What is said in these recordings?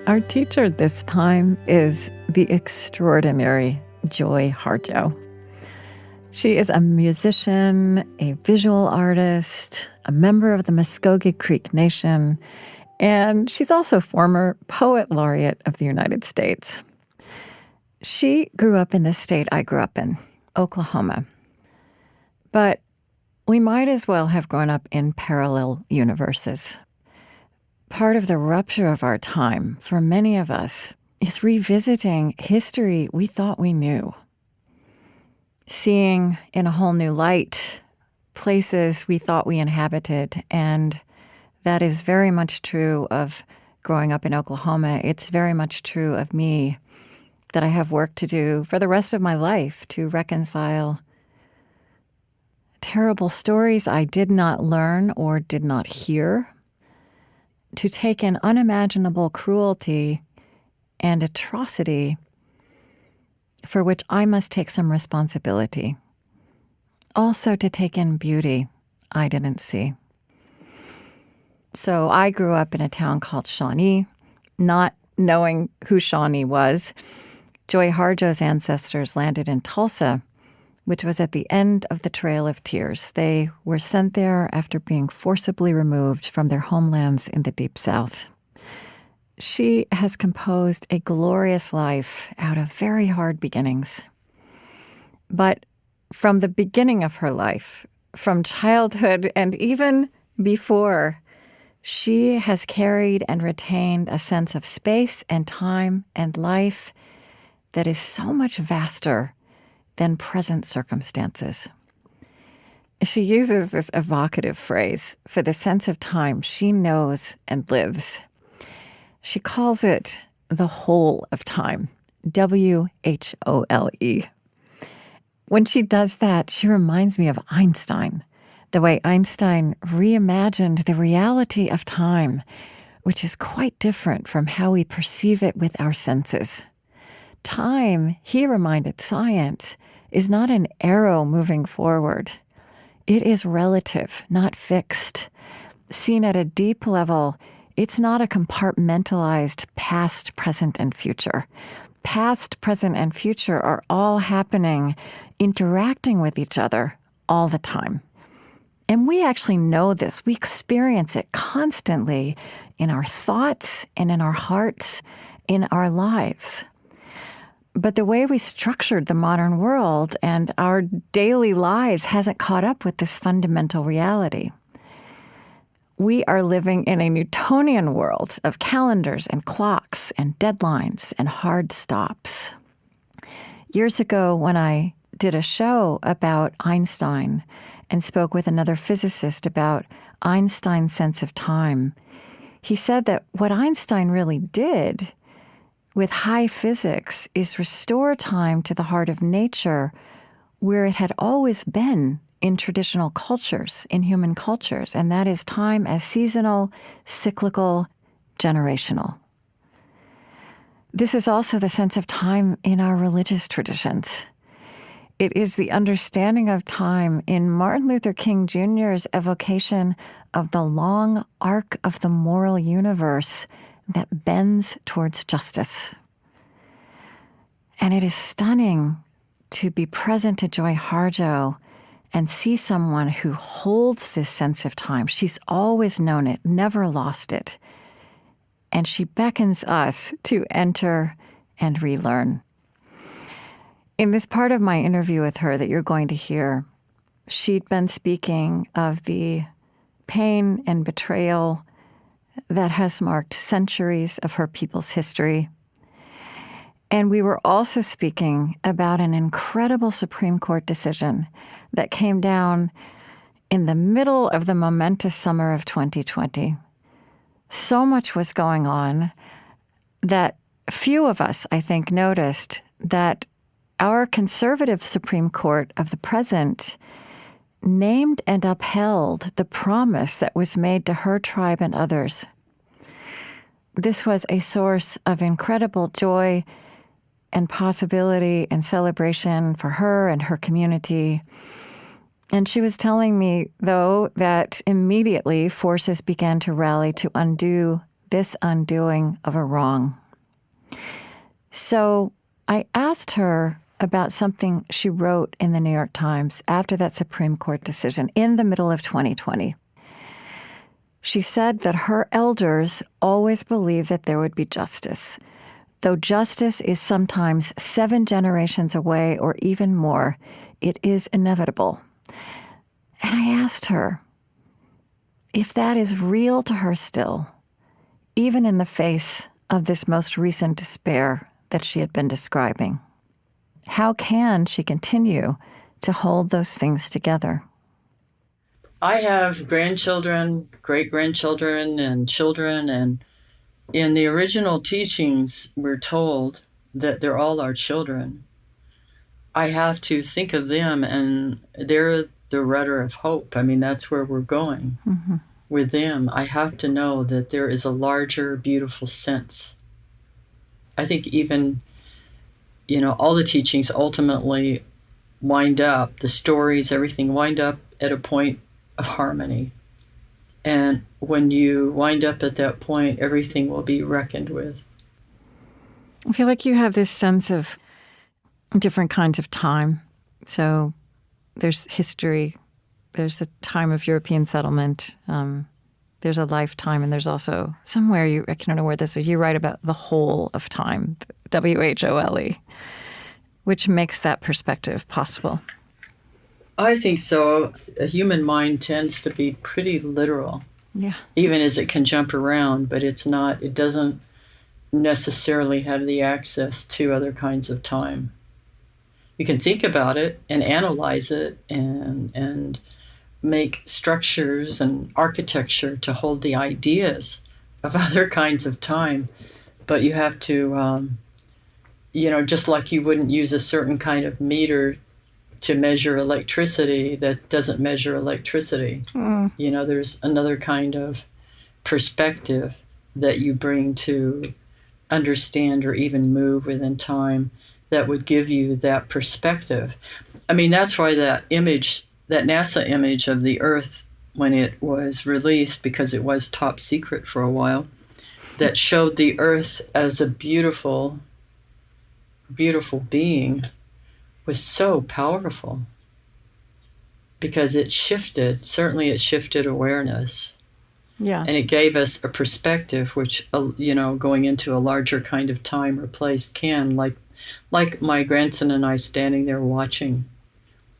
Our teacher this time is the extraordinary Joy Harjo. She is a musician, a visual artist, a member of the Muscogee Creek Nation, and she's also former Poet Laureate of the United States. She grew up in the state I grew up in, Oklahoma. But we might as well have grown up in parallel universes. Part of the rupture of our time, for many of us, is revisiting history we thought we knew. Seeing in a whole new light places we thought we inhabited, and that is very much true of growing up in Oklahoma. It's very much true of me, that I have work to do for the rest of my life to reconcile terrible stories I did not learn or did not hear, to take in unimaginable cruelty and atrocity for which I must take some responsibility. Also to take in beauty I didn't see. So I grew up in a town called Shawnee, not knowing who Shawnee was. Joy Harjo's ancestors landed in Tulsa, which was at the end of the Trail of Tears. They were sent there after being forcibly removed from their homelands in the Deep South. She has composed a glorious life out of very hard beginnings. But from the beginning of her life, from childhood and even before, she has carried and retained a sense of space and time and life that is so much vaster than present circumstances. She uses this evocative phrase for the sense of time she knows and lives. She calls it the whole of time, W-H-O-L-E. When she does that, she reminds me of Einstein, the way Einstein reimagined the reality of time, which is quite different from how we perceive it with our senses. Time, he reminded science, is not an arrow moving forward. It is relative, not fixed. Seen at a deep level, it's not a compartmentalized past, present, and future. Past, present, and future are all happening, interacting with each other all the time. And we actually know this. We experience it constantly in our thoughts and in our hearts, in our lives. But the way we structured the modern world and our daily lives hasn't caught up with this fundamental reality. We are living in a Newtonian world of calendars and clocks and deadlines and hard stops. Years ago, when I did a show about Einstein and spoke with another physicist about Einstein's sense of time, he said that what Einstein really did with high physics is restore time to the heart of nature where it had always been in traditional cultures, in human cultures, and that is time as seasonal, cyclical, generational. This is also the sense of time in our religious traditions. It is the understanding of time in Martin Luther King Jr.'s evocation of the long arc of the moral universe that bends towards justice. And it is stunning to be present to Joy Harjo and see someone who holds this sense of time. She's always known it, never lost it. And she beckons us to enter and relearn. In this part of my interview with her that you're going to hear, she'd been speaking of the pain and betrayal that has marked centuries of her people's history. And we were also speaking about an incredible Supreme Court decision that came down in the middle of the momentous summer of 2020. So much was going on that few of us, I think, noticed that our conservative Supreme Court of the present named and upheld the promise that was made to her tribe and others. This was a source of incredible joy and possibility and celebration for her and her community. And she was telling me, though, that immediately forces began to rally to undo this undoing of a wrong. So I asked her about something she wrote in the New York Times after that Supreme Court decision in the middle of 2020. She said that her elders always believed that there would be justice, though justice is sometimes 7 generations away or even more. It is inevitable. And I asked her if that is real to her still, even in the face of this most recent despair that she had been describing. How can she continue to hold those things together? I have grandchildren, great-grandchildren, and children, and in the original teachings, we're told that they're all our children. I have to think of them, and they're the rudder of hope. I mean, that's where we're going with them. I have to know that there is a larger, beautiful sense. I think even, all the teachings ultimately wind up, the stories, everything wind up at a point of harmony. And when you wind up at that point, everything will be reckoned with. I feel like you have this sense of different kinds of time. So there's history, there's the time of European settlement, there's a lifetime, and there's also somewhere, I don't know where this is, you write about the whole of time, WHOLE, which makes that perspective possible. I think so. A human mind tends to be pretty literal, even as it can jump around, but it doesn't necessarily have the access to other kinds of time. You can think about it and analyze it and make structures and architecture to hold the ideas of other kinds of time, but you have to, just like you wouldn't use a certain kind of meter to measure electricity that doesn't measure electricity. There's another kind of perspective that you bring to understand or even move within time that would give you that perspective. I mean, that's why that image, that NASA image of the Earth when it was released, because it was top secret for a while, that showed the Earth as a beautiful, beautiful being, was so powerful because it shifted awareness. Yeah. And it gave us a perspective which, going into a larger kind of time or place can, like my grandson and I standing there watching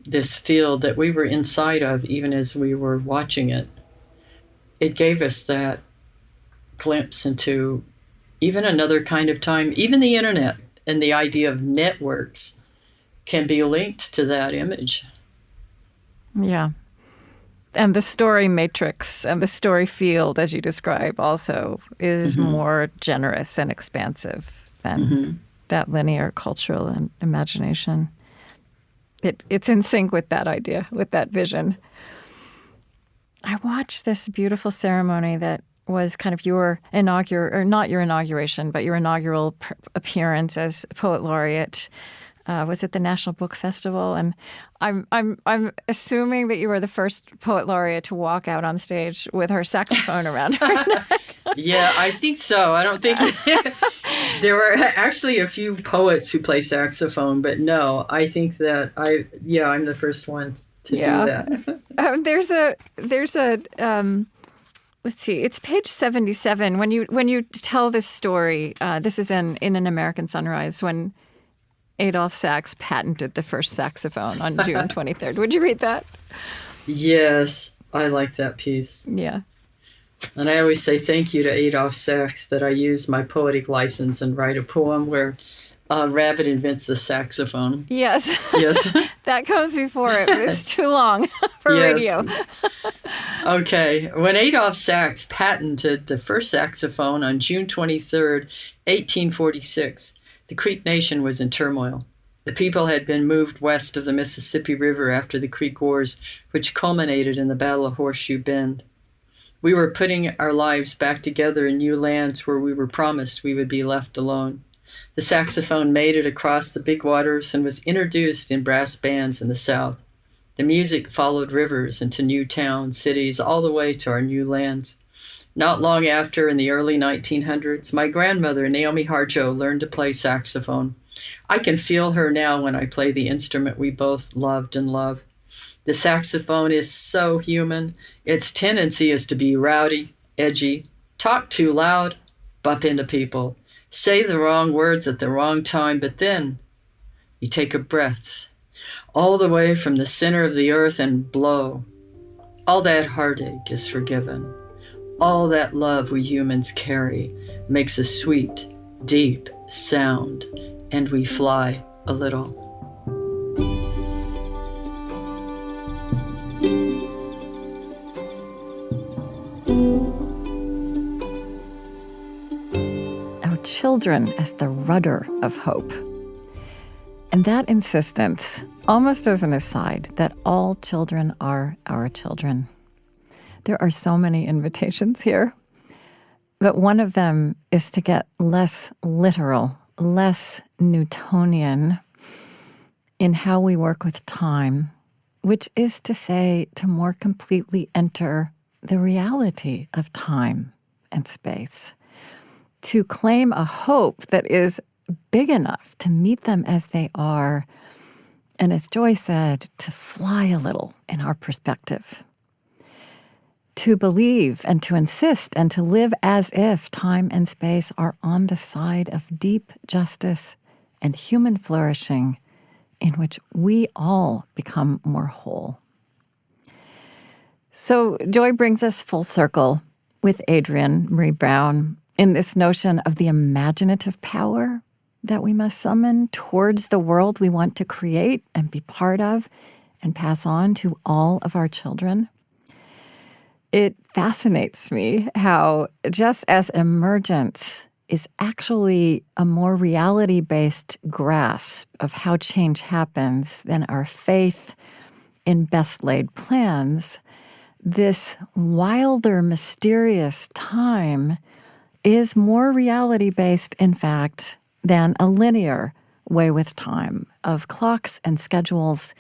this field that we were inside of even as we were watching it. It gave us that glimpse into even another kind of time. Even the internet and the idea of networks can be linked to that image. Yeah. And the story matrix and the story field, as you describe, also is more generous and expansive than that linear cultural and imagination. It's in sync with that idea, with that vision. I watched this beautiful ceremony that was kind of your inaugural, or not your inauguration, but your inaugural appearance as Poet Laureate. Was at the National Book Festival, and I'm assuming that you were the first Poet Laureate to walk out on stage with her saxophone around her neck. Yeah, I think so. I don't think there were actually a few poets who play saxophone, but no, I think that I'm the first one to do that. There's a let's see, it's page 77 when you tell this story. This is in An American Sunrise when Adolph Sax patented the first saxophone on June 23rd. Would you read that? Yes, I like that piece. Yeah. And I always say thank you to Adolph Sax that I use my poetic license and write a poem where Rabbit invents the saxophone. Yes. Yes. That comes before it. It's too long for radio. Okay. When Adolph Sax patented the first saxophone on June 23rd, 1846, the Creek Nation was in turmoil. The people had been moved west of the Mississippi River after the Creek Wars, which culminated in the Battle of Horseshoe Bend. We were putting our lives back together in new lands where we were promised we would be left alone. The saxophone made it across the big waters and was introduced in brass bands in the South. The music followed rivers into new towns, cities, all the way to our new lands. Not long after, in the early 1900s, my grandmother, Naomi Harjo, learned to play saxophone. I can feel her now when I play the instrument we both loved and love. The saxophone is so human. Its tendency is to be rowdy, edgy, talk too loud, bump into people, say the wrong words at the wrong time, but then you take a breath all the way from the center of the earth and blow. All that heartache is forgiven. All that love we humans carry makes a sweet, deep sound, and we fly a little. Our children as the rudder of hope. And that insistence, almost as an aside, that all children are our children. There are so many invitations here, but one of them is to get less literal, less Newtonian in how we work with time, which is to say, to more completely enter the reality of time and space, to claim a hope that is big enough to meet them as they are, and as Joy said, to fly a little in our perspective. To believe and to insist and to live as if time and space are on the side of deep justice and human flourishing, in which we all become more whole. So Joy brings us full circle with Adrienne Maree Brown in this notion of the imaginative power that we must summon towards the world we want to create and be part of and pass on to all of our children. It fascinates me how just as emergence is actually a more reality-based grasp of how change happens than our faith in best-laid plans, this wilder, mysterious time is more reality-based, in fact, than a linear way with time of clocks and schedules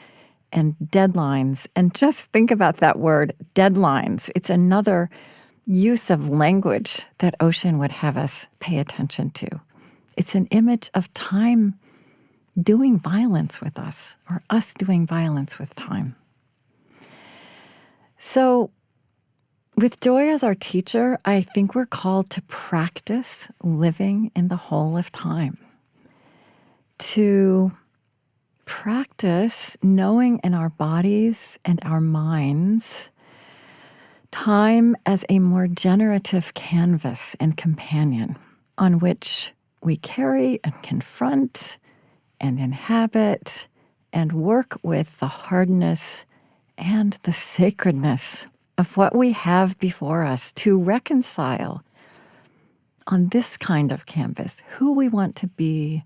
and deadlines. And just think about that word, deadlines. It's another use of language that Ocean would have us pay attention to. It's an image of time doing violence with us, or us doing violence with time. So, with Joy as our teacher, I think we're called to practice living in the whole of time. To practice knowing in our bodies and our minds time as a more generative canvas and companion on which we carry and confront and inhabit and work with the hardness and the sacredness of what we have before us, to reconcile on this kind of canvas who we want to be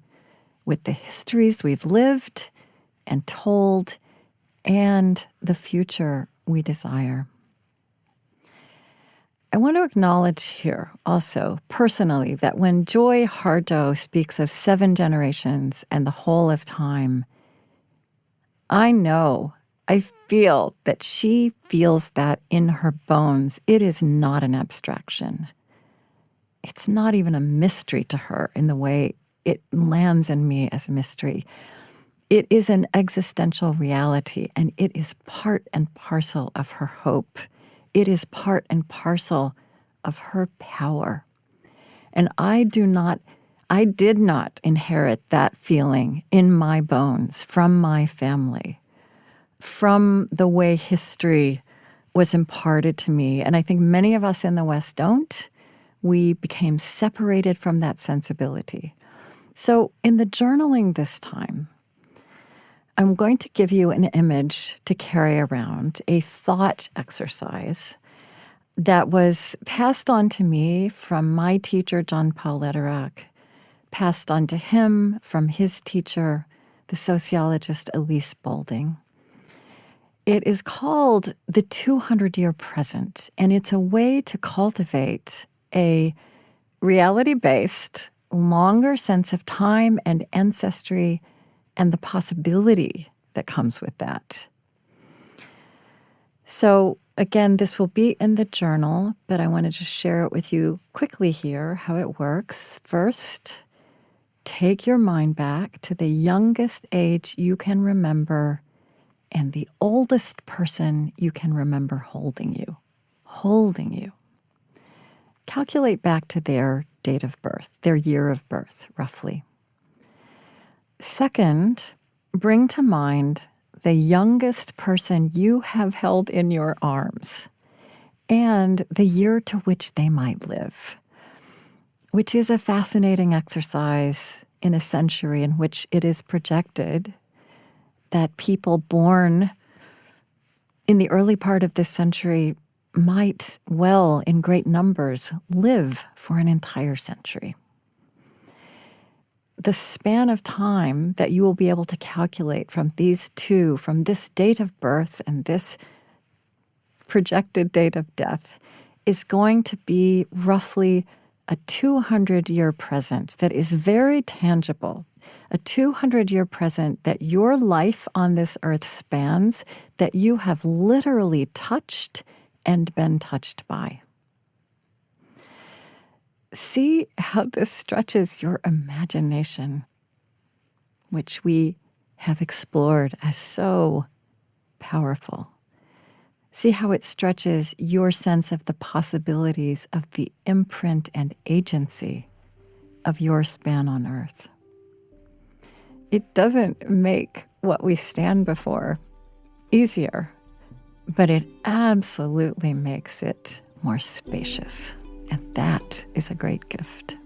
with the histories we've lived and told and the future we desire. I want to acknowledge here also personally that when Joy Harjo speaks of 7 generations and the whole of time, I feel that she feels that in her bones. It is not an abstraction. It's not even a mystery to her in the way it lands in me as a mystery. It is an existential reality, and it is part and parcel of her hope. It is part and parcel of her power. And I did not inherit that feeling in my bones from my family, from the way history was imparted to me. And I think many of us in the West don't. We became separated from that sensibility. So in the journaling this time, I'm going to give you an image to carry around, a thought exercise that was passed on to me from my teacher, John Paul Lederach, passed on to him from his teacher, the sociologist Elise Boulding. It is called the 200-year present, and it's a way to cultivate a reality-based, longer sense of time and ancestry and the possibility that comes with that. So Again, this will be in the journal, but I want to just share it with you quickly here how it works. First, take your mind back to the youngest age you can remember and the oldest person you can remember holding you. Holding you. Calculate back to their date of birth, their year of birth, roughly. Second, bring to mind the youngest person you have held in your arms and the year to which they might live, which is a fascinating exercise in a century in which it is projected that people born in the early part of this century might well, in great numbers, live for an entire century. The span of time that you will be able to calculate from these two, from this date of birth and this projected date of death, is going to be roughly a 200-year present that is very tangible, a 200-year present that your life on this earth spans, that you have literally touched and been touched by. See how this stretches your imagination, which we have explored as so powerful. See how it stretches your sense of the possibilities of the imprint and agency of your span on earth. It doesn't make what we stand before easier, but it absolutely makes it more spacious. And that is a great gift.